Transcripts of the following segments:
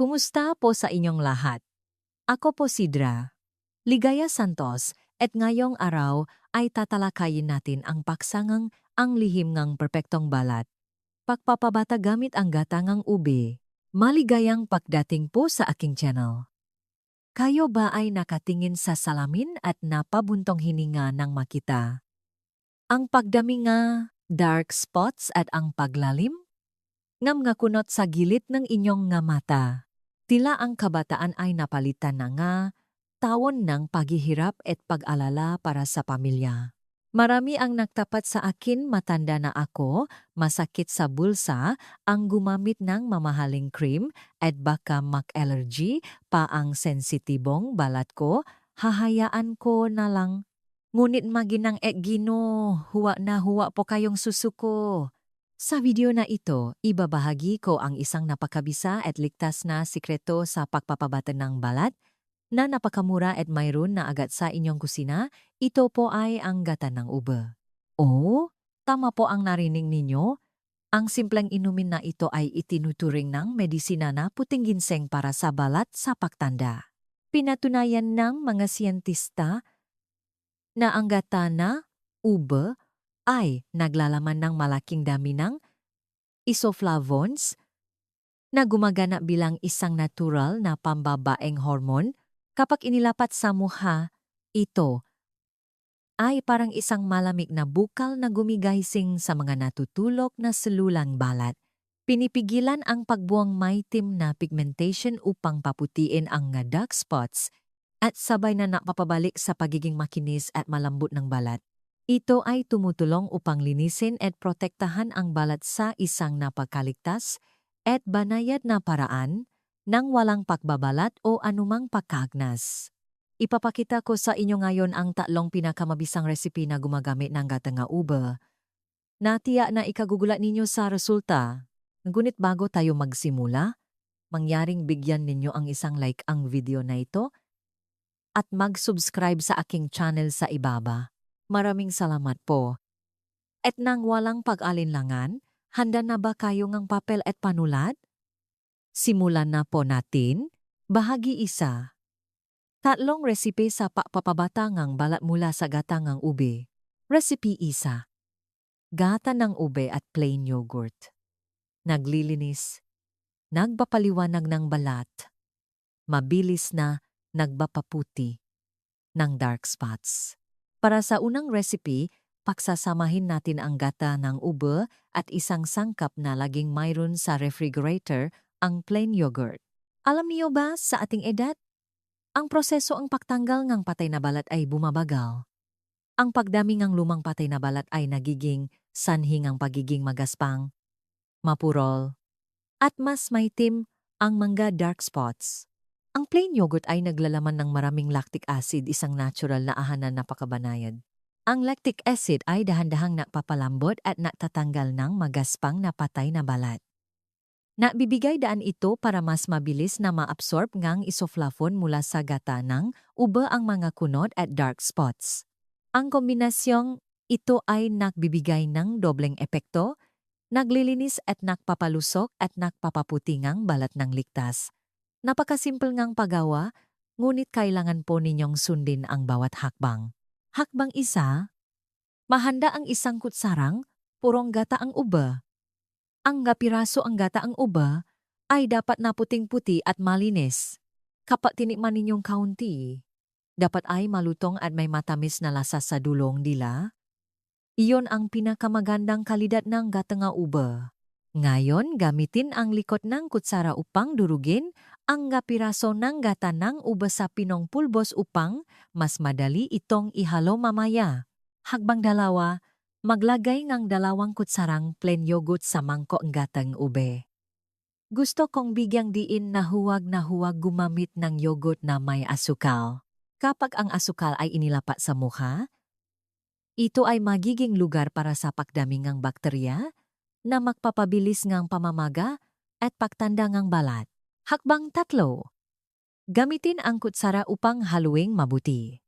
Kumusta po sa inyong lahat? Ako po si Dra, Ligaya Santos, at ngayong araw ay tatalakayin natin ang paksangang ang lihim ngang perpektong balat. Pagpapabata gamit ang gatangang ube. Maligayang pagdating po sa aking channel. Kayo ba ay nakatingin sa salamin at napabuntong hininga nang makita ang pagdami nga dark spots at ang paglalim? Ngam nga kunot sa gilid ng inyong nga mata. Tila ang kabataan ay napalitan na nga, tawon ng paghihirap at pag-alala para sa pamilya. Marami ang nagtapat sa akin matanda na ako, masakit sa bulsa, ang gumamit ng mamahaling cream at baka mag-allergy pa ang sensitibong balat ko, hahayaan ko na lang. Ngunit maginang Gino, huwa na huwa po kayong susuko. Sa video na ito, ibabahagi ko ang isang napakabisa at ligtas na sikreto sa pagpapabata ng balat na napakamura at mayroon na agad sa inyong kusina. Ito po ay ang gata ng ube. Oh, tama po ang narinig ninyo. Ang simpleng inumin na ito ay itinuturing ng medisina na puting ginseng para sa balat sa pagtanda. Pinatunayan ng mga siyentista na ang gata na ube ay naglalaman ng malaking dami ng isoflavones na gumagana bilang isang natural na pambabaeng hormone. Kapag inilapat sa mukha, ito ay parang isang malamig na bukal na gumigising sa mga natutulog na selulang balat. Pinipigilan ang pagbuwang maitim na pigmentation upang paputiin ang nga dark spots at sabay na napapabalik sa pagiging makinis at malambot ng balat. Ito ay tumutulong upang linisin at protektahan ang balat sa isang napakaligtas at banayad na paraan nang walang pagbabalat o anumang pagkagnas. Ipapakita ko sa inyo ngayon ang tatlong pinakamabisang resipi na gumagamit ng gata nga ube. Natiya na ikagugulat ninyo sa resulta. Ngunit bago tayo magsimula, mangyaring bigyan ninyo ang isang like ang video na ito at mag-subscribe sa aking channel sa ibaba. Maraming salamat po. At nang walang pag-alinlangan, handa na ba kayo ng papel at panulat? Simulan na po natin. Bahagi 1. Tatlong resipe sa pagpapabata ng balat mula sa gata ng ube. Recipe 1. Gata ng ube at plain yogurt. Naglilinis. Nagpapaliwanag ng balat. Mabilis na nagpapaputi ng dark spots. Para sa unang recipe, pagsasamahin natin ang gata ng ube at isang sangkap na laging mayroon sa refrigerator, ang plain yogurt. Alam niyo ba sa ating edad, ang proseso ang pagtanggal ng patay na balat ay bumabagal. Ang pagdami ng lumang patay na balat ay nagiging sanhi ng pagiging magaspang, mapurol, at mas maitim ang mga dark spots. Ang plain yogurt ay naglalaman ng maraming lactic acid, isang natural na ahanan na napakabanayad. Ang lactic acid ay dahan-dahang napapalambot at natatanggal ng magaspang na patay na balat. Nabibigay daan ito para mas mabilis na maabsorb ngang isoflavone mula sa gata ng ube ang mga kunot at dark spots. Ang kombinasyong ito ay nagbibigay ng dobleng epekto, naglilinis at nakpapalusok at nakpapaputi ngang balat ng ligtas. Napakasimple ngang paggawa, ngunit kailangan po ninyong sundin ang bawat hakbang. Hakbang 1. Mahanda ang isang kutsarang purong gata ang ube. Ang piraso ang gata ang ube ay dapat na puting-puti at malinis. Kapag tinikman ninyong kaunti, dapat ay malutong at may matamis na lasa sa dulong dila. Iyon ang pinakamagandang kalidad ng gata nga ube. Ngayon, gamitin ang likod ng kutsara upang durugin ang piraso ng gata ng ube sa pinong pulbos upang mas madali itong ihalo mamaya. Hakbang 2, maglagay ng 2 kutsarang plain yogurt sa mangkok ng gatang ube. Gusto kong bigyang diin na huwag gumamit ng yogurt na may asukal. Kapag ang asukal ay inilapat sa mukha, ito ay magiging lugar para sa pagdami ng bakterya na magpapabilis ngang pamamaga at pagtanda ngang balat. Hakbang 3. Gamitin ang kutsara upang haluing mabuti.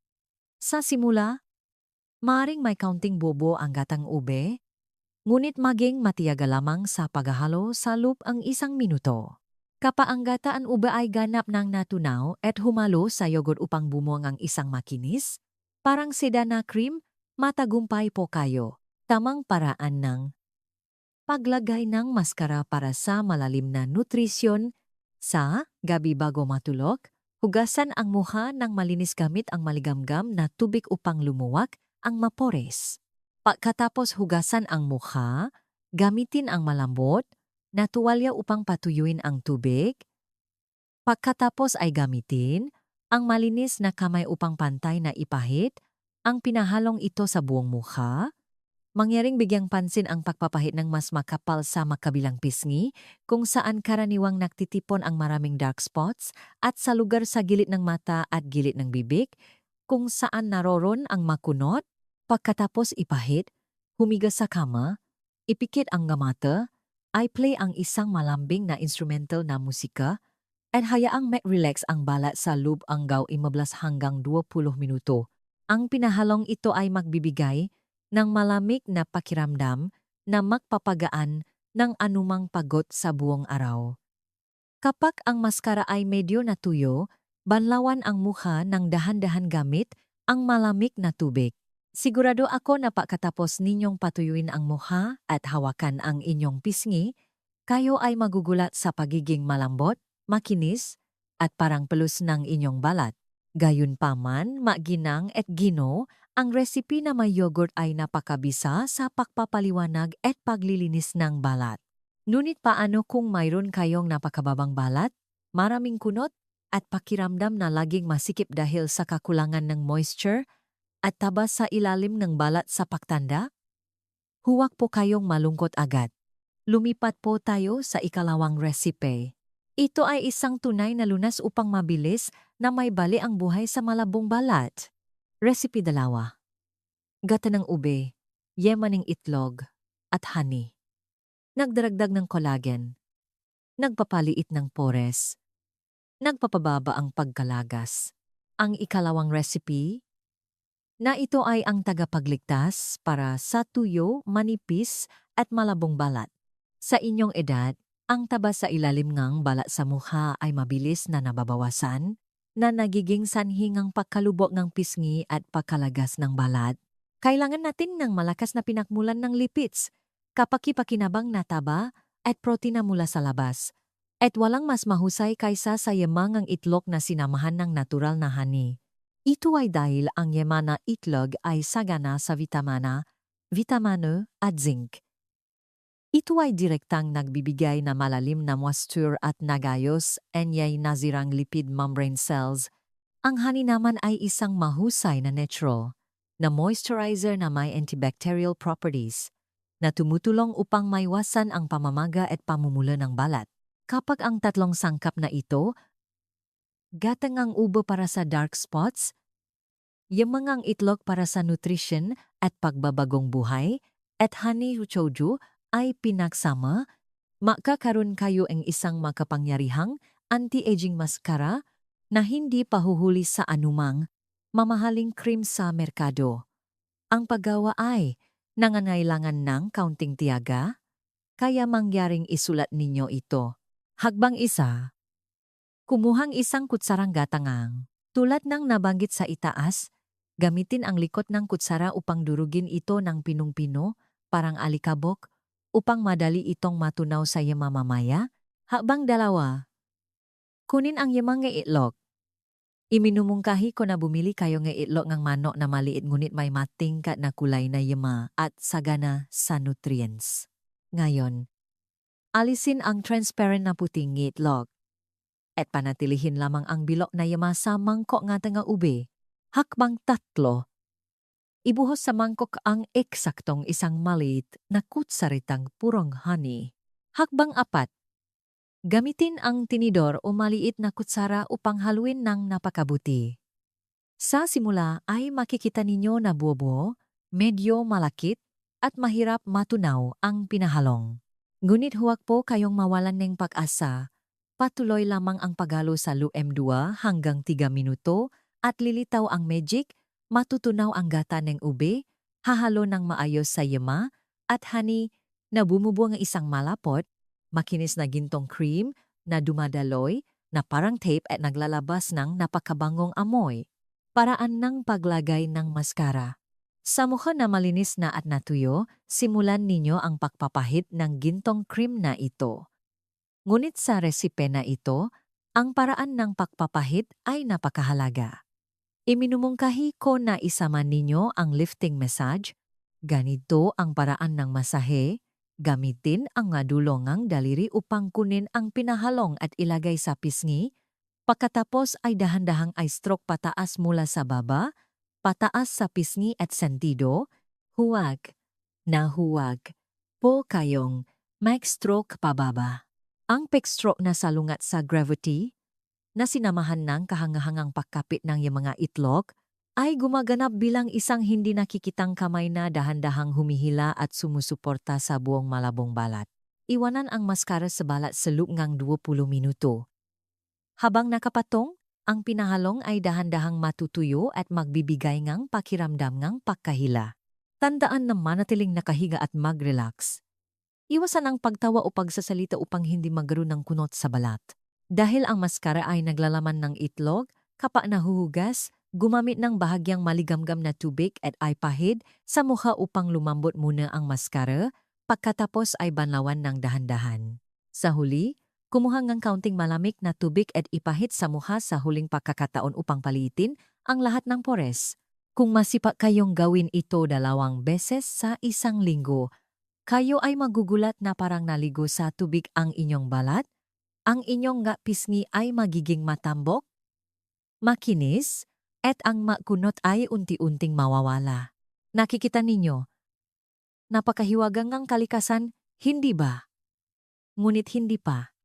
Sa simula, maaring may kaunting bobo ang gatang ube, ngunit maging matiyaga lamang sa paghahalo sa loob ang 1 minuto. Kapaanggataan uba ay ganap ng natunaw at humalo sa yogurt upang bumuang ang isang makinis? Parang seda na cream, matagumpay po kayo. Tamang paraan ng paglagay ng maskara para sa malalim na nutrisyon. Sa gabi bago matulog, hugasan ang mukha ng malinis gamit ang maligamgam na tubig upang lumuwag ang mapores. Pagkatapos hugasan ang mukha, gamitin ang malambot na tuwalya upang patuyuin ang tubig. Pagkatapos ay gamitin ang malinis na kamay upang pantay na ipahid ang pinahalong ito sa buong mukha. Mangyaring bigyang pansin ang pagpapahid ng mas makapal sa makabilang pisngi kung saan karaniwang nagtitipon ang maraming dark spots at sa lugar sa gilid ng mata at gilid ng bibig kung saan naroron ang makunot. Pagkatapos ipahid, humiga sa kama, ipikit ang mata, ay play ang isang malambing na instrumental na musika at hayaang relax ang balat sa loob ang 15 hanggang 20 minuto. Ang pinahalong ito ay magbibigay ng malamig na pakiramdam na magpapagaan ng anumang pagod sa buong araw. Kapag ang maskara ay medyo natuyo, banlawan ang mukha ng dahan-dahan gamit ang malamig na tubig. Sigurado ako na pagkatapos ninyong patuyuin ang mukha at hawakan ang inyong pisngi, kayo ay magugulat sa pagiging malambot, makinis, at parang pelus ng inyong balat. Gayunpaman, maginang at gino, ang recipe na may yogurt ay napakabisa sa pagpapaliwanag at paglilinis ng balat. Ngunit paano kung mayroon kayong napakababang balat, maraming kunot, at pakiramdam na laging masikip dahil sa kakulangan ng moisture at taba sa ilalim ng balat sa pagtanda? Huwag po kayong malungkot agad. Lumipat po tayo sa ikalawang recipe. Ito ay isang tunay na lunas upang mabilis na may bali ang buhay sa malabong balat. Recipe 2. Gata ng ube, yema ng itlog, at honey. Nagdaragdag ng collagen. Nagpapaliit ng pores. Nagpapababa ang pagkalagas. Ang ikalawang recipe na ito ay ang tagapagligtas para sa tuyo, manipis at malabong balat. Sa inyong edad, ang taba sa ilalim ng balat sa mukha ay mabilis na nababawasan, na nagiging sanhingang pagkalubok ng pisngi at pagkalagas ng balat. Kailangan natin ng malakas na pinakmulan ng lipids, kapaki-pakinabang na taba at protina mula sa labas. At walang mas mahusay kaysa sa yamangang itlog na sinamahan ng natural na honey. Ito ay dahil ang yema na itlog ay sagana sa vitamina, vitamino at zinc. Ito ay direktang nagbibigay na malalim na moisture at nagayos anyay nazirang lipid membrane cells. Ang honey naman ay isang mahusay na natural na moisturizer na may antibacterial properties na tumutulong upang maiwasan ang pamamaga at pamumula ng balat. Kapag ang tatlong sangkap na ito, gatangang ubo para sa dark spots, yamangang itlog para sa nutrition at pagbabagong buhay, at honey choju ay pinagsama, makakaroon kayo ang isang makapangyarihang anti-aging maskara na hindi pahuhuli sa anumang mamahaling cream sa merkado. Ang paggawa ay nangangailangan ng kaunting tiyaga, kaya mangyaring isulat ninyo ito. Hakbang 1. Kumuhang isang kutsarang gatangang. Tulad ng nabanggit sa itaas, gamitin ang likod ng kutsara upang durugin ito ng pinung-pino, parang alikabok, upang madali itong matunaw sa yema mamaya. Hakbang 2. Kunin ang yemang nga itlog. Iminumungkahi ko na bumili kayo nga itlog ng manok na maliit ngunit may matingkat na kulay na yema at sagana sa nutrients. Ngayon, alisin ang transparent na puting itlog at panatilihin lamang ang bilog na yema sa mangkok nga nga ube. Hakbang 3. Ibuhos sa mangkok ang eksaktong isang maliit na kutsaritang purong honey. Hakbang 4. Gamitin ang tinidor o maliit na kutsara upang haluin ng napakabuti. Sa simula ay makikita ninyo na buo-buo, medyo malakit, at mahirap matunaw ang pinahalong. Ngunit huwag po kayong mawalan ng pag-asa. Patuloy lamang ang paghalo sa loob 2 hanggang 3 minuto at lilitaw ang magic, matutunaw ang gata ng ube, hahalo ng maayos sa yema at honey na bumubuo ng isang malapot, makinis na gintong cream, na dumadaloy na parang tape at naglalabas ng napakabangong amoy. Paraan ng paglagay ng maskara. Sa mukha na malinis na at natuyo, simulan ninyo ang pagpapahid ng gintong cream na ito. Ngunit sa resipe na ito, ang paraan ng pagpapahid ay napakahalaga. Iminumungkahi ko na isama ninyo ang lifting massage. Ganito ang paraan ng masahe. Gamitin ang madulongang daliri upang kunin ang pinahalong at ilagay sa pisngi. Pagkatapos ay dahan-dahang ay stroke pataas mula sa baba, pataas sa pisngi at sentido. Huwag na huwag po kayong mag-stroke pababa. Ang pag-stroke na salungat sa gravity na sinamahan ng kahangahangang pagkapit ng mga itlog ay gumaganap bilang isang hindi nakikitang kamay na dahan-dahang humihila at sumusuporta sa buong malabong balat. Iwanan ang maskara sa balat sa loob ng 20 minuto. Habang nakapatong, ang pinahalong ay dahan-dahang matutuyo at magbibigay ng pakiramdam ng pagkahila. Tandaan na manatiling nakahiga at mag-relax. Iwasan ang pagtawa o pagsasalita upang hindi magkaroon ng kunot sa balat. Dahil ang maskara ay naglalaman ng itlog, kapag nahuhugas, gumamit ng bahagyang maligamgam na tubig at ipahid sa mukha upang lumambot muna ang maskara, pagkatapos ay banlawan ng dahan-dahan. Sa huli, kumuha ng kaunting malamig na tubig at ipahid sa mukha sa huling pagkakataon upang palitin ang lahat ng pores. Kung masipa kayong gawin ito 2 beses sa isang linggo, kayo ay magugulat na parang naligo sa tubig ang inyong balat. Ang inyong pisngi ay magiging matambok, makinis, at ang makunot ay unti-unting mawawala. Nakikita ninyo? Napakahiwagang ng kalikasan, hindi ba? Ngunit hindi pa.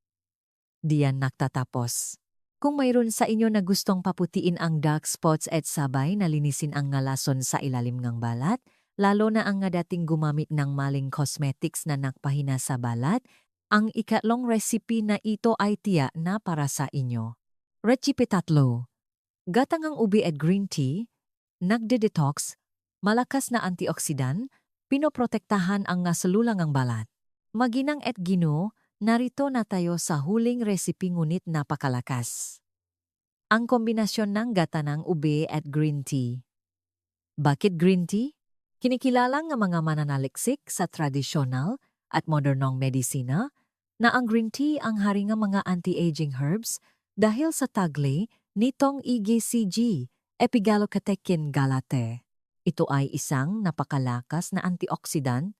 Diyan nagtatapos. Kung mayroon sa inyo na gustong paputiin ang dark spots at sabay na linisin ang ngalason sa ilalim ng balat, lalo na ang dating gumamit ng maling cosmetics na nagpahina sa balat, ang ikatlong recipe na ito ay tiyak na para sa inyo. Recipe 3. Gatangang ubi at green tea, nagde-detox, malakas na antioxidant, pinoprotektahan ang nasalulangang balat. Maginang at gino, narito na tayo sa huling recipe ngunit napakalakas. Ang kombinasyon ng gatanang ubi at green tea. Bakit green tea? Kinikilala ng mga mananaliksik sa tradisyonal at modernong medisina na ang green tea ang hari ng mga anti-aging herbs dahil sa taglay nitong EGCG, Epigallocatechin galate. Ito ay isang napakalakas na antioxidant,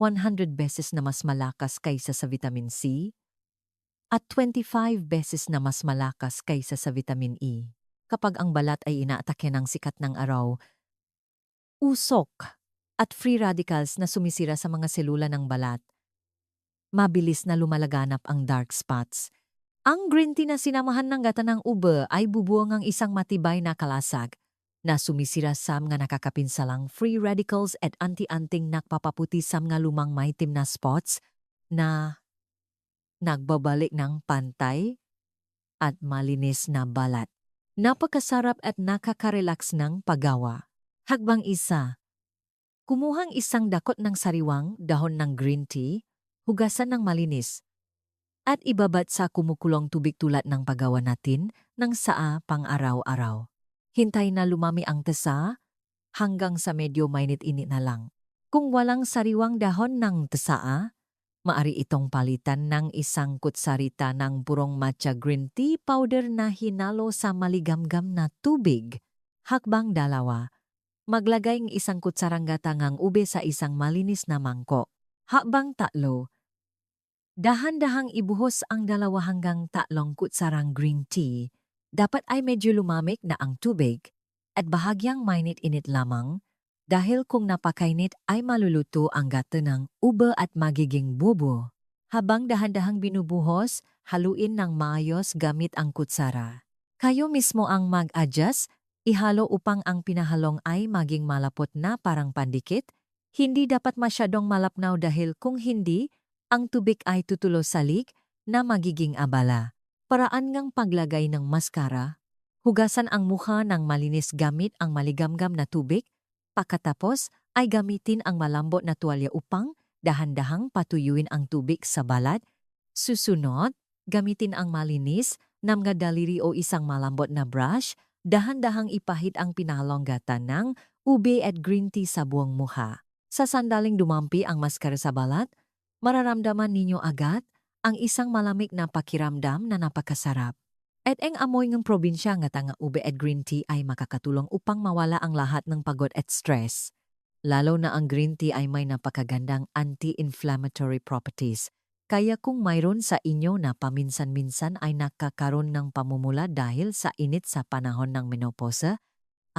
100 beses na mas malakas kaysa sa vitamin C, at 25 beses na mas malakas kaysa sa vitamin E. Kapag ang balat ay inaatake ng sikat ng araw, usok at free radicals na sumisira sa mga selula ng balat, mabilis na lumalaganap ang dark spots. Ang green tea na sinamahan ng gata ng ube ay bubuong ang isang matibay na kalasag na sumisira sa mga nakakapinsalang free radicals at anti-anting nakpapaputi sa mga lumang maitim na spots na nagbabalik ng pantay at malinis na balat. Napakasarap at nakaka-relax ng paggawa. Hakbang 1. Kumuhang isang dakot ng sariwang dahon ng green tea, hugasan ng malinis, at ibabad sa kumukulong tubig tulad ng paggawa natin ng saa pang-araw-araw. Hintay na lumami ang tasa hanggang sa medyo mainit-init na lang. Kung walang sariwang dahon ng tsaa, maari itong palitan ng 1 kutsarita ng purong matcha green tea powder na hinalo sa maligamgam na tubig. Hakbang 2. Maglagay ng 1 kutsarang gatangang ube sa isang malinis na mangkok. Hakbang 3. Dahan-dahang ibuhos ang 2 hanggang 3 kutsarang green tea. Dapat ay medyo lumamig na ang tubig at bahagyang mainit-init lamang dahil kung napakainit ay maluluto ang gata ng ube at magiging bubo. Habang dahan-dahang binubuhos, haluin ng maayos gamit ang kutsara. Kayo mismo ang mag-adjust. Ihalo upang ang pinahalong ay maging malapot na parang pandikit. Hindi dapat masyadong malapnaw dahil kung hindi, ang tubig ay tutulo sa leek na magiging abala. Paraan ngang paglagay ng maskara. Hugasan ang mukha ng malinis gamit ang maligamgam na tubig. Pagkatapos ay gamitin ang malambot na tuwalya upang dahan-dahang patuyuin ang tubig sa balat. Susunod, Gamitin ang malinis na mga daliri o isang malambot na brush, dahan-dahang ipahid ang pinahalonggatan ng ube at green tea sa buong muha. Sa sandaling dumampi ang maskara sa balat, mararamdaman ninyo agad ang isang malamig na pakiramdam na napakasarap. At ang amoy ng probinsya nga tanga ube at green tea ay makakatulong upang mawala ang lahat ng pagod at stress. Lalo na ang green tea ay may napakagandang anti-inflammatory properties. Kaya kung mayroon sa inyo na paminsan-minsan ay nakakaroon ng pamumula dahil sa init sa panahon ng menopause,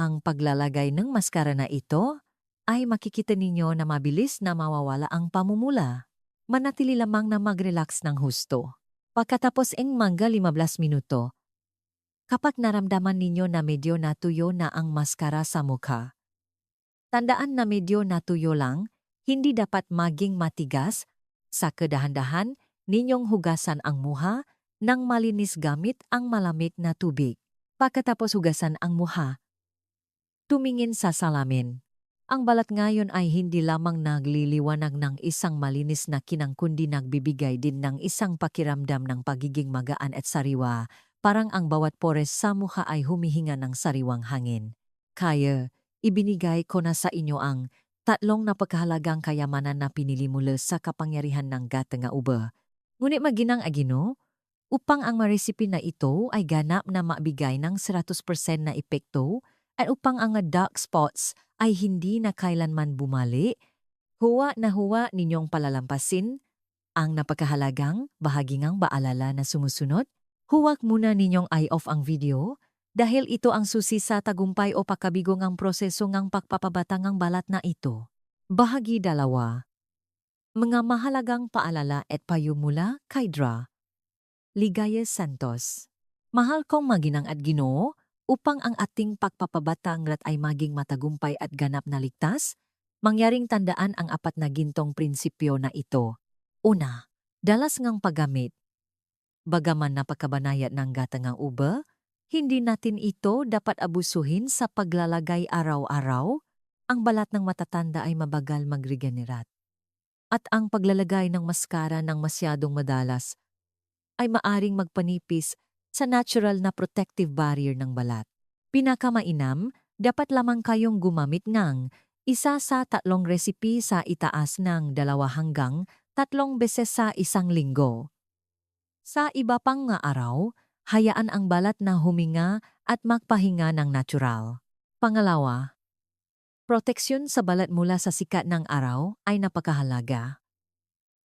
ang paglalagay ng maskara na ito ay makikita ninyo na mabilis na mawawala ang pamumula. Manatili lamang na mag-relax ng husto. Pagkatapos ng mga 15 minuto, kapag naramdaman ninyo na medyo natuyo na ang maskara sa mukha, tandaan na medyo natuyo lang, hindi dapat maging matigas. Sa kadahan-dahan, ninyong hugasan ang muha nang malinis gamit ang malamig na tubig. Pagkatapos hugasan ang muha, tumingin sa salamin. Ang balat ngayon ay hindi lamang nagliliwanag ng isang malinis na kinang kundi nagbibigay din ng isang pakiramdam ng pagiging magaan at sariwa, parang ang bawat pores sa mukha ay humihinga ng sariwang hangin. Kaya, ibinigay ko na sa inyo ang 3 napakahalagang kayamanan na pinili mula sa kapangyarihan ng gata nga uba. Ngunit maginang agino, upang ang maresipi na ito ay ganap na mabigay ng 100% na epekto at upang ang dark spots ay hindi na kailanman bumali, huwa ninyong palalampasin ang napakahalagang bahagingang baalala na sumusunod. Huwag muna ninyong i-off ang video dahil ito ang susi sa tagumpay o pakabigong ang proseso ng pagpapabatang ang balat na ito. Bahagi 2. Mga mahalagang paalala at payo mula kay Dra. Ligaya Santos. Mahal kong maginang at Ginoo, upang ang ating pagpapabatang ay maging matagumpay at ganap na ligtas, mangyaring tandaan ang 4 na gintong prinsipyo na ito. Una, dalas ngang paggamit. Bagaman napakabanayad ng gatangang uba, hindi natin ito dapat abusuhin sa paglalagay araw-araw. Ang balat ng matatanda ay mabagal magregenerat. At ang paglalagay ng maskara ng masyadong madalas ay maaring magpanipis sa natural na protective barrier ng balat. Pinakamainam, dapat lamang kayong gumamit ng 1 sa 3 resipi sa itaas ng 2 hanggang 3 beses sa isang linggo. Sa iba pang nga araw, hayaan ang balat na huminga at magpahinga ng natural. Pangalawa, proteksyon sa balat mula sa sikat ng araw ay napakahalaga.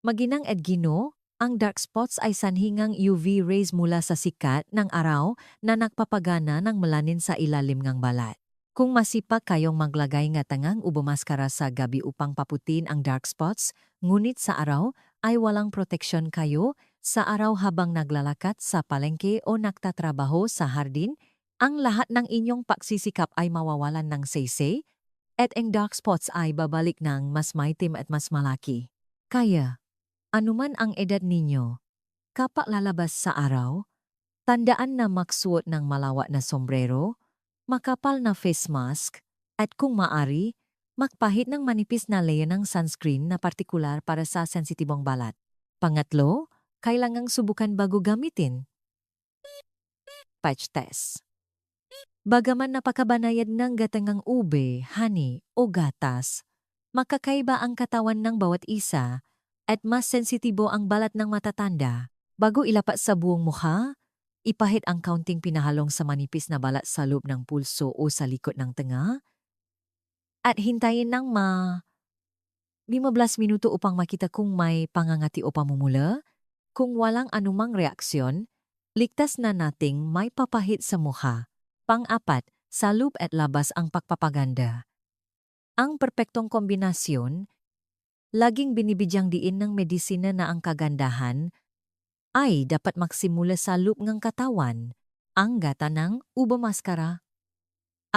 Maginang Edgino, ang dark spots ay sanhingang UV rays mula sa sikat ng araw na nagpapagana ng melanin sa ilalim ng balat. Kung masipag kayong maglagay nga tangang ubumaskara sa gabi upang paputin ang dark spots, ngunit sa araw ay walang proteksyon kayo sa araw habang naglalakad sa palengke o nagtatrabaho sa hardin, ang lahat ng inyong pagsisikap ay mawawalan ng saysay at ang dark spots ay babalik ng mas maitim at mas malaki. Kaya, anuman ang edad ninyo, kapag lalabas sa araw, tandaan na magsuot ng malawak na sombrero, makapal na face mask, at kung maari, magpahit ng manipis na layer ng sunscreen na partikular para sa sensitibong balat. Pangatlo, kailangang subukan bago gamitin. Patch test. Bagaman napakabanayad ng gatangang ube, honey o gatas, makakaiba ang katawan ng bawat isa, at mas sensitibo ang balat ng matatanda. Bago ilapat sa buong mukha, ipahit ang kaunting pinahalong sa manipis na balat sa loob ng pulso o sa likod ng tenga, at hintayin ng 15 minuto upang makita kung may pangangati o pamumula. Kung walang anumang reaksyon, ligtas na nating may papahit sa mukha. Pang-4, sa loob at labas ang pagpapaganda. Ang perpektong kombinasyon, laging binibigyang diin ng medisina na ang kagandahan ay dapat magsimula sa loob ng katawan. Ang gata ng uba-maskara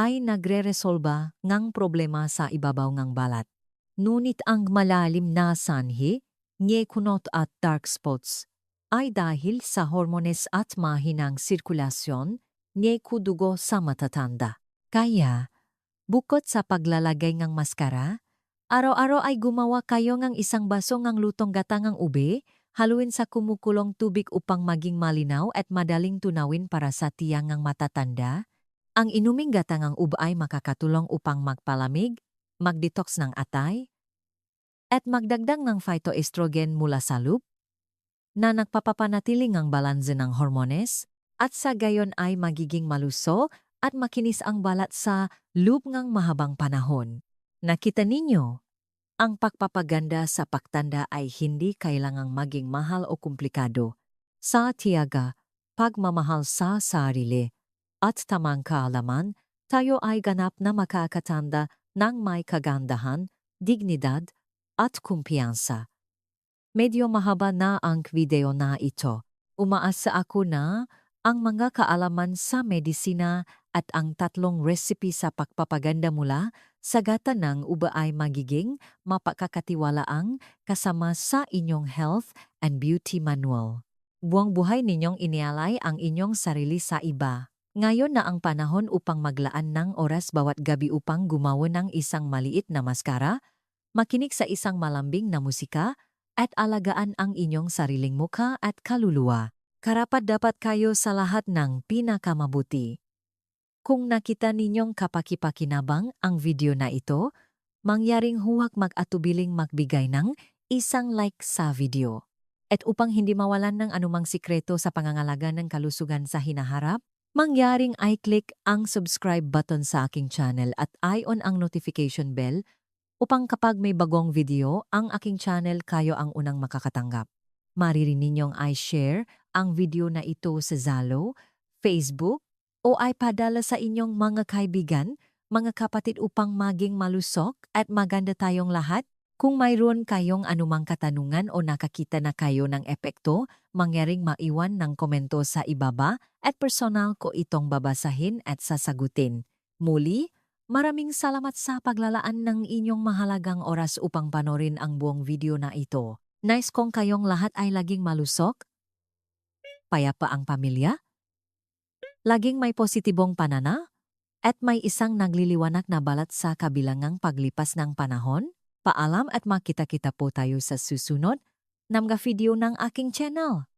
ay nagre-resolba ngang problema sa ibabaw ng balat. Ngunit ang malalim na sanhi, ngekunot at dark spots, ay dahil sa hormones at mahinang sirkulasyon, ngekudugo sa matatanda. Kaya, bukod sa paglalagay ng maskara, araw-araw ay gumawa kayo ng isang baso ng lutong gatangang ube, Haluin sa kumukulong tubig upang maging malinaw at madaling tunawin para sa tiyangang matatanda. Ang inuming gatangang ubo ay makakatulong upang magpalamig, mag-detox ng atay, at magdagdag ng phytoestrogen mula sa loob na nagpapapanatili ng balanse ng hormones at sa gayon ay magiging maluso at makinis ang balat sa loob ng mahabang panahon. Nakita ninyo, ang pagpapaganda sa pagtanda ay hindi kailangang maging mahal o komplikado. Sa tiyaga, pagmamahal sa sarili, at tamang kaalaman, tayo ay ganap na makakatanda ng may kagandahan, dignidad, at kumpiyansa. Medyo mahaba na ang video na ito. Umaasa ako na ang mga kaalaman sa medisina at ang 3 recipe sa pagpapaganda mula sa gata ng uba ay magiging mapakakatiwalaang kasama sa inyong health and beauty manual. Buong buhay ninyong inialay ang inyong sarili sa iba. Ngayon na ang panahon upang maglaan ng oras bawat gabi upang gumawa ng isang maliit na maskara, makinig sa isang malambing na musika, at alagaan ang inyong sariling mukha at kaluluwa. Karapat-dapat kayo sa lahat ng pinakamabuti. Kung nakita ninyong kapaki-pakinabang ang video na ito, mangyaring huwag mag-atubiling magbigay ng isang like sa video. At upang hindi mawalan ng anumang sikreto sa pangangalaga ng kalusugan sa hinaharap, mangyaring i-click ang subscribe button sa aking channel at i-on ang notification bell upang kapag may bagong video ang aking channel kayo ang unang makakatanggap. Maririnig ninyong i-share ang video na ito sa Zalo, Facebook, o ay padala sa inyong mga kaibigan, mga kapatid upang maging malusok at maganda tayong lahat. Kung mayroon kayong anumang katanungan o nakakita na kayo ng epekto, mangyaring maiwan ng komento sa ibaba at personal ko itong babasahin at sasagutin. Muli, maraming salamat sa paglalaan ng inyong mahalagang oras upang panorin ang buong video na ito. Nice kong kayong lahat ay laging malusok, payapa ang pamilya, laging may positibong panana, at may isang nagliliwanag na balat sa kabilangang paglipas ng panahon. Paalam at makita-kita po tayo sa susunod na mga video ng aking channel.